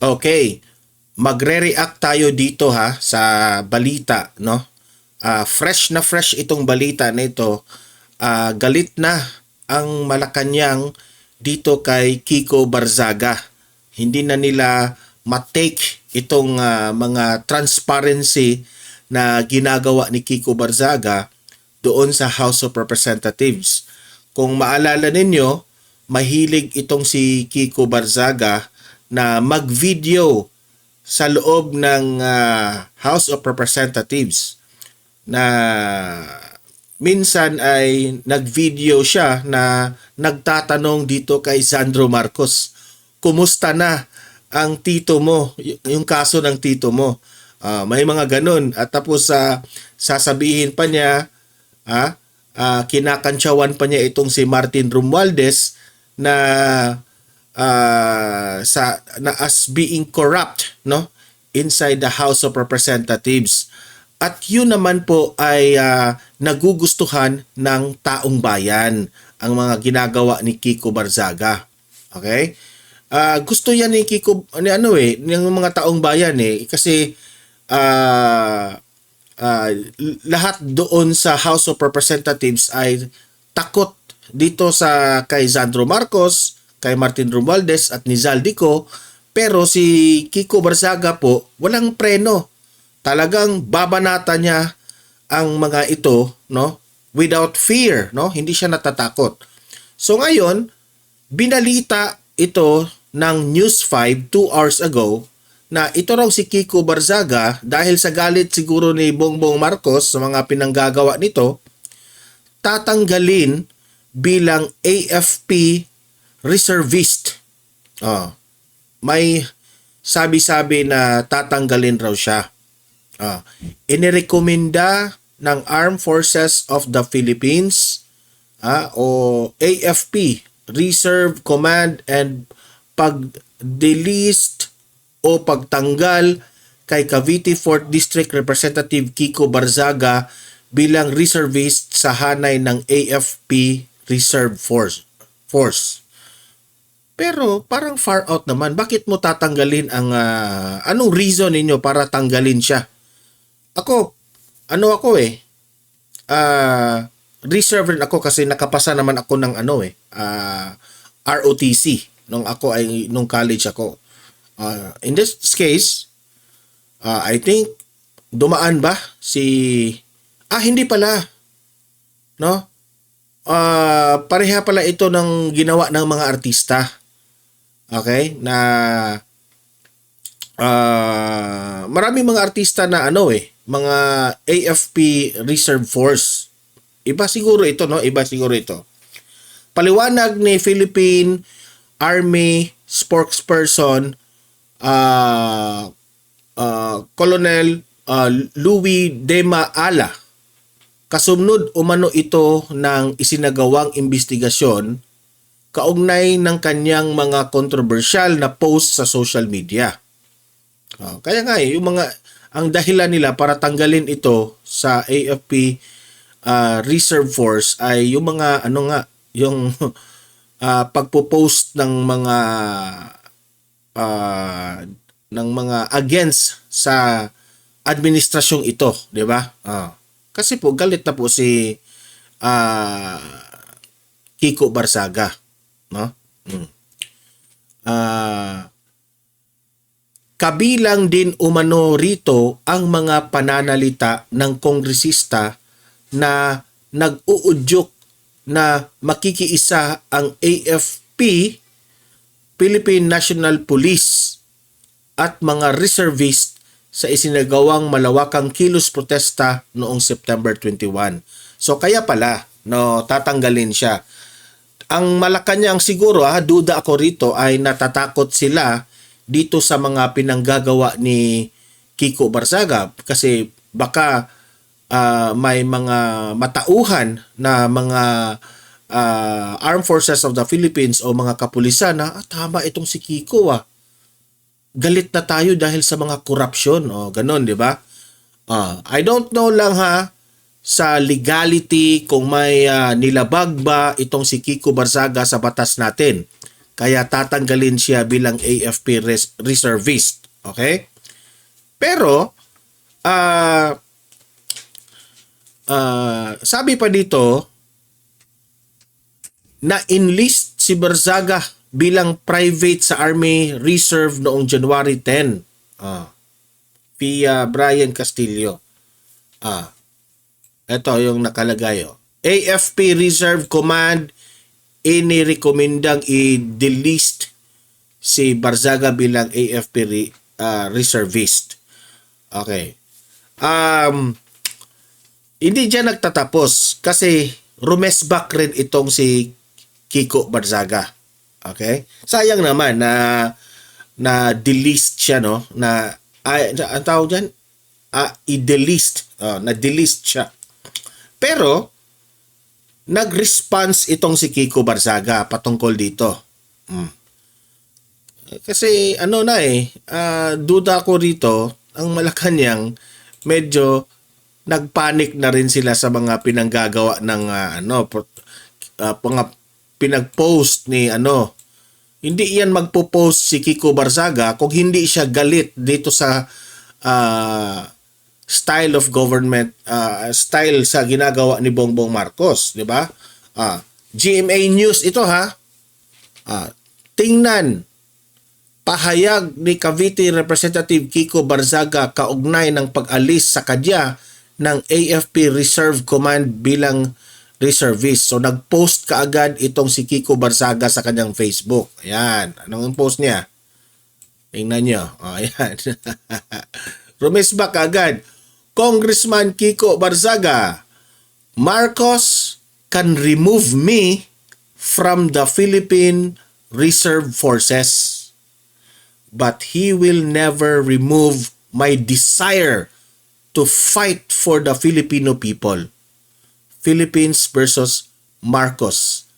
Okay, magre-react tayo dito ha sa balita, no? Fresh na fresh itong balita na ito. Galit na ang Malacanang dito kay Kiko Barzaga. Hindi na nila matake itong mga transparency na ginagawa ni Kiko Barzaga doon sa House of Representatives. Kung maalala ninyo, mahilig itong si Kiko Barzaga na mag-video sa loob ng House of Representatives na minsan ay nag-video siya na nagtatanong dito kay Sandro Marcos, kumusta na ang tito mo, yung kaso ng tito mo. May mga ganun. At tapos sasabihin pa niya, kinakantsawan pa niya itong si Martin Romualdez na as being corrupt, no, inside the House of Representatives. At yun naman po ay nagugustuhan ng taong bayan ang mga ginagawa ni Kiko Barzaga. Okay? Gusto yan ni Kiko ng mga taong bayan kasi lahat doon sa House of Representatives ay takot dito sa kay Sandro Marcos, kay Martin Romualdez at ni Zaldico, pero si Kiko Barzaga po walang preno. Talagang babanata niya ang mga ito, no, without fear, no? Hindi siya natatakot. So ngayon, binalita ito ng News 5 2 hours ago na ito raw si Kiko Barzaga dahil sa galit siguro ni Bongbong Marcos sa mga pinanggagawa nito, tatanggalin bilang AFP reservist. May sabi-sabi na tatanggalin raw siya. Inirekomenda ng Armed Forces of the Philippines o AFP, Reserve Command, and pag-delist o pagtanggal kay Cavite 4th District Representative Kiko Barzaga bilang reservist sa hanay ng AFP Reserve Force. Pero parang far out naman. Bakit mo tatanggalin ang anong reason ninyo para tanggalin siya? Ako reserve rin ako kasi nakapasa naman ako ng ROTC nung college ako. In this case, I think dumaan ba hindi pala, no? Pareha pala ito ng ginawa ng mga artista. Okay? Na maraming mga artista na mga AFP Reserve Force. Iba siguro ito, no? Paliwanag ni Philippine Army spokesperson Colonel Louis Dema Ala, kasumnod umano ito ng isinagawang investigasyon kaugnay ng kanyang mga kontrobersyal na post sa social media. Kaya nga ang dahilan nila para tanggalin ito sa AFP Reserve Force ay yung mga yung pagpo-post ng mga against sa administrasyong ito, di ba? Kasi po galit na po si Kiko Barzaga, no? Kabilang din umano rito ang mga pananalita ng kongresista na nag-uudyok na makikiisa ang AFP, Philippine National Police at mga reservist sa isinagawang malawakang kilos protesta noong September 21. So kaya pala, no, tatanggalin siya. Ang Malacanang siguro, duda ako rito, ay natatakot sila dito sa mga pinanggagawa ni Kiko Barzaga kasi baka may mga matauhan na mga Armed Forces of the Philippines o mga kapulisan na tama itong si Kiko galit na tayo dahil sa mga corruption ganon, di ba? I don't know lang sa legality kung may nilabag ba itong si Kiko Barzaga sa batas natin. Kaya tatanggalin siya bilang AFP reservist. Okay? Pero, sabi pa dito, na-enlist si Barzaga bilang private sa Army Reserve noong January 10. Via Brian Castillo. Ito yung nakalagay. AFP Reserve Command inirekomendang i-delist si Barzaga bilang AFP reservist. Okay. Hindi dyan nagtatapos kasi rumesback rin itong si Kiko Barzaga. Okay? Sayang naman na delist siya, no? Ang tawag dyan? I-delist. Na-delist siya. Pero, nag-response itong si Kiko Barzaga patungkol dito. Kasi duda ko rito, ang Malacanang medyo nagpanic na rin sila sa mga pinanggagawa ng pinag-post ni Hindi iyan magpo-post si Kiko Barzaga kung hindi siya galit dito sa style of government, style sa ginagawa ni Bongbong Marcos, di ba? GMA News ito tingnan, pahayag ni Cavite Representative Kiko Barzaga kaugnay ng pag-alis sa kadya ng AFP Reserve Command bilang reservist. So nag-post kaagad itong si Kiko Barzaga sa kanyang Facebook. Ayan, anong post niya? Tingnan nyo. Ayan. Rumisbak kaagad. Congressman Kiko Barzaga, Marcos can remove me from the Philippine Reserve Forces, but he will never remove my desire to fight for the Filipino people. Philippines versus Marcos.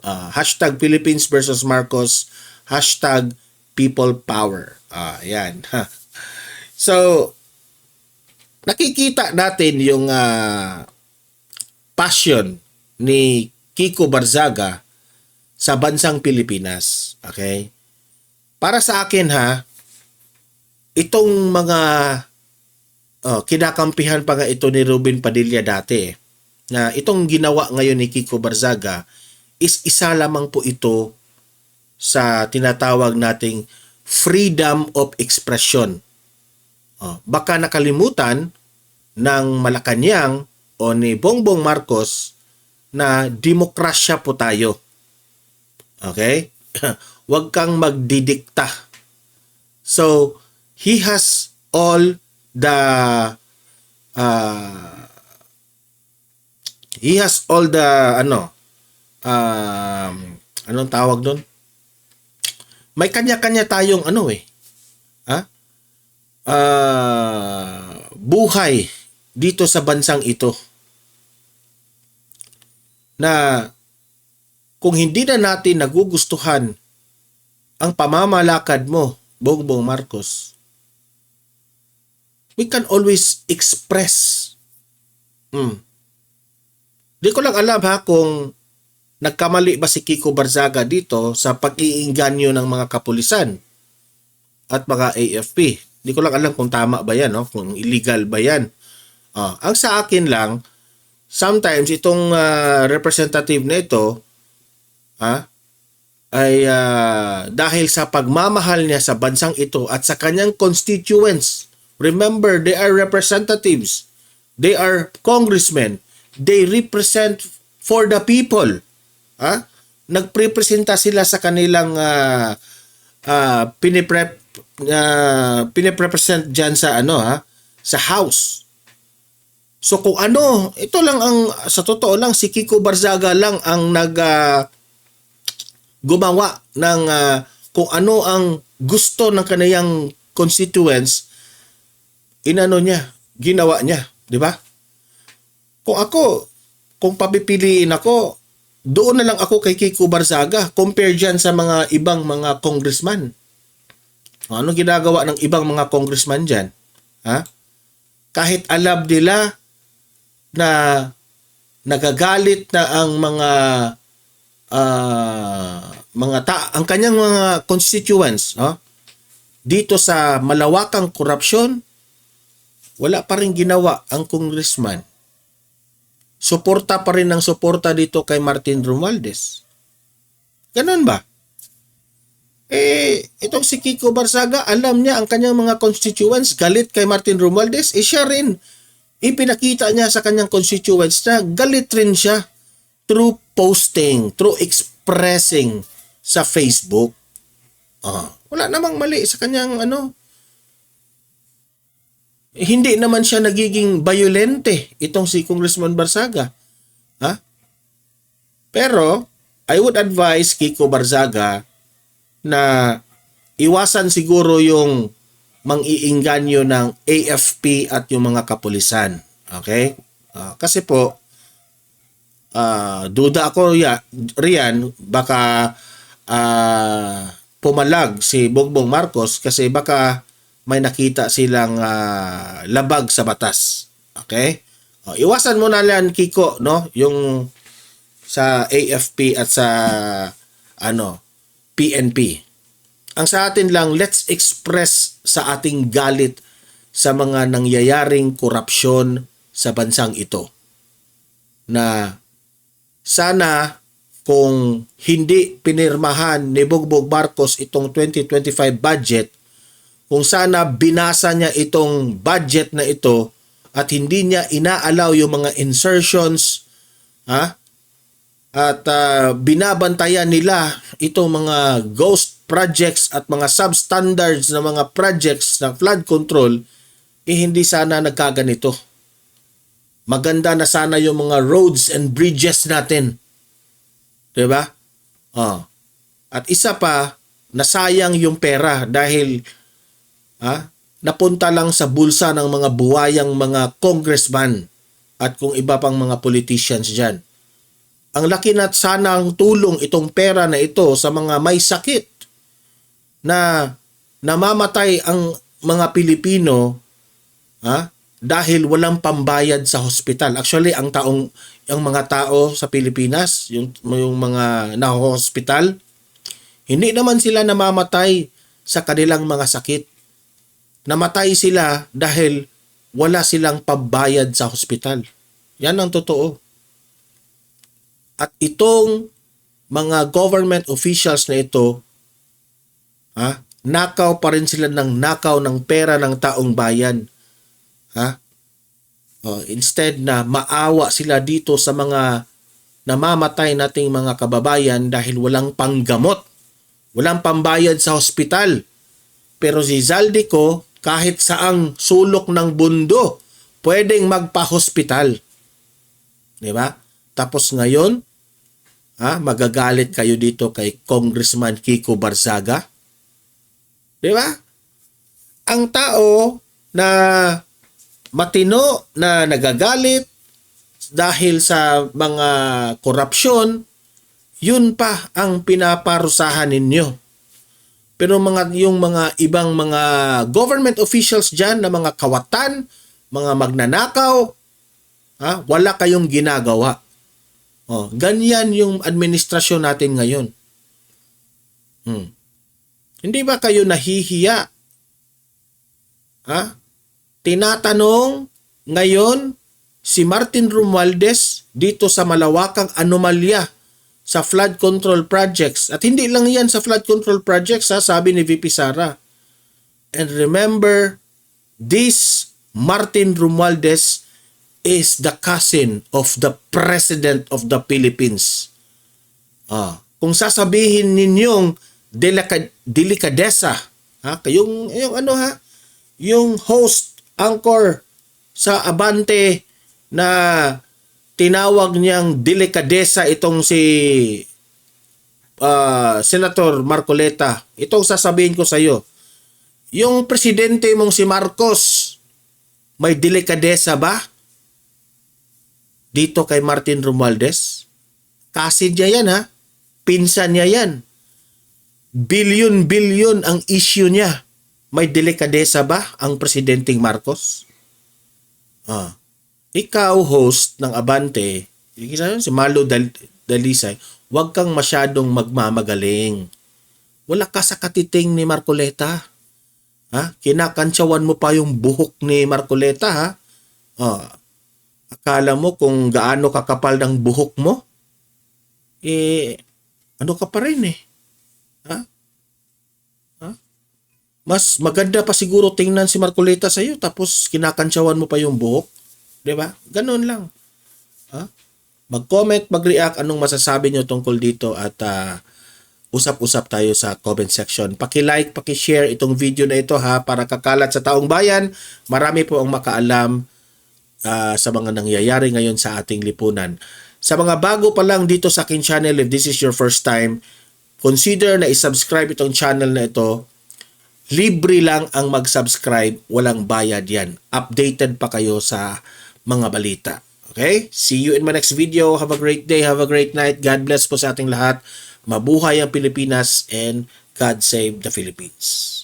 Hashtag Philippines versus Marcos. Hashtag people power. Yan. So, nakikita natin yung passion ni Kiko Barzaga sa bansang Pilipinas. Okay? Para sa akin itong mga kinakampihan pa nga ito ni Ruben Padilla dati na itong ginawa ngayon ni Kiko Barzaga is isa lamang po ito sa tinatawag nating freedom of expression. Baka nakalimutan ng Malacanang o ni Bongbong Marcos na demokrasya po tayo. Okay? Huwag kang magdidikta. So, he has all the anong tawag doon? May kanya-kanya tayong buhay dito sa bansang ito na kung hindi na natin nagugustuhan ang pamamalakad mo, Bongbong Marcos, we can always express. Di ko lang alam kung nagkamali ba si Kiko Barzaga dito sa pag-iinganyo ng mga kapulisan at mga AFP. Di ko lang alam kung tama ba yan, kung illegal ba yan. Ang sa akin lang, sometimes itong representative na ito ay dahil sa pagmamahal niya sa bansang ito at sa kanyang constituents. Remember, they are representatives. They are congressmen. They represent for the people. Nagprepresenta sila sa kanilang piniprepresent dyan sa sa house. So kung ito lang sa totoo lang, si Kiko Barzaga lang ang gumawa ng kung ano ang gusto ng kaniyang constituents, ginawa niya, di ba? Kung papipiliin ako, doon na lang ako kay Kiko Barzaga compare dyan sa mga ibang mga congressman. Ano ginagawa ng ibang mga congressman dyan? Kahit alam nila na nagagalit na ang mga ang kanyang mga constituents, no? Dito sa malawakang korupsyon, wala pa rin ginawa ang congressman. Suporta pa rin ang suporta dito kay Martin Romualdez. Ganun ba? Itong si Kiko Barzaga, alam niya ang kanyang mga constituents galit kay Martin Romualdez. Siya rin, ipinakita niya sa kanyang constituents na galit rin siya through posting, through expressing sa Facebook. Wala namang mali sa kanyang hindi naman siya nagiging violente itong si Congressman Barzaga. Pero I would advise Kiko Barzaga na iwasan siguro yung mang-iinganyo ng AFP at yung mga kapulisan. Okay? Kasi po, duda ako riyan, baka pumalag si Bongbong Marcos kasi baka may nakita silang labag sa batas. Okay? Iwasan mo na lang, Kiko, no? Yung sa AFP at sa PNP. Ang sa atin lang, let's express sa ating galit sa mga nangyayaring korupsyon sa bansang ito. Na sana kung hindi pinirmahan ni Bongbong Marcos itong 2025 budget, kung sana binasa niya itong budget na ito at hindi niya inaalaw yung mga insertions, at binabantayan nila itong mga ghost projects at mga substandards na mga projects ng flood control, hindi sana nagkaganito. Maganda na sana yung mga roads and bridges natin. Diba? At isa pa, nasayang yung pera dahil napunta lang sa bulsa ng mga buwayang mga congressman at kung iba pang mga politicians dyan. Ang laki na sanang tulong itong pera na ito sa mga may sakit na namamatay ang mga Pilipino dahil walang pambayad sa hospital. Actually, ang mga tao sa Pilipinas, yung mga na-hospital, hindi naman sila namamatay sa kanilang mga sakit. Namatay sila dahil wala silang pambayad sa hospital. Yan ang totoo. At itong mga government officials na ito, nakaw pa rin sila ng nakaw ng pera ng taong bayan. Instead na maawa sila dito sa mga namamatay nating mga kababayan dahil walang panggamot, walang pambayad sa hospital. Pero si Zaldico, kahit saang sulok ng bundo, pwedeng magpa-hospital. Diba? Tapos ngayon, magagalit kayo dito kay Congressman Kiko Barzaga? Diba? Ang tao na matino na nagagalit dahil sa mga korupsyon, yun pa ang pinaparusahan ninyo. Pero yung mga ibang mga government officials dyan na mga kawatan, mga magnanakaw, wala kayong ginagawa. Ganyan yung administrasyon natin ngayon. Hindi ba kayo nahihiya? Tinatanong ngayon si Martin Romualdez dito sa malawakang anomalya sa flood control projects. At hindi lang yan sa flood control projects, sabi ni VP Sara. And remember, this Martin Romualdez is the cousin of the President of the Philippines. Kung sasabihin ninyong delikadesa, yung host, anchor sa Abante na tinawag niyang delikadesa itong si Senator Marcoleta. Itong sasabihin ko sa iyo. Yung presidente mong si Marcos, may delikadesa ba? Dito kay Martin Romualdez? Kasid niya yan, pinsan niya yan. Bilyon-bilyon ang issue niya. May delikadesa ba ang presidenteng Marcos? Ikaw, host ng Abante, si Malo Dalisay, Huwag kang masyadong magmamagaling. Wala ka sa katiting ni Marcoleta. Ha? Kinakantsawan mo pa yung buhok ni Marcoleta, ha? Oh, akala mo kung gaano kakapal ng buhok mo? Ano ka pa rin eh. Ha? Ha? Mas maganda pa siguro tingnan si Marcoleta sa'yo tapos kinakantsawan mo pa yung buhok. 'Di ba? Ganun lang. Ha? Mag-comment, mag-react anong masasabi nyo tungkol dito at usap-usap tayo sa comment section. Paki-like, paki-share itong video na ito ha para kakalat sa taong bayan. Marami po ang makaalam sa mga nangyayari ngayon sa ating lipunan. Sa mga bago pa lang dito sa aking channel, if this is your first time, consider na i-subscribe itong channel na ito. Libre lang ang mag-subscribe, walang bayad yan. Updated pa kayo sa mga balita. Okay? See you in my next video. Have a great day, have a great night. God bless po sa ating lahat. Mabuhay ang Pilipinas and God save the Philippines.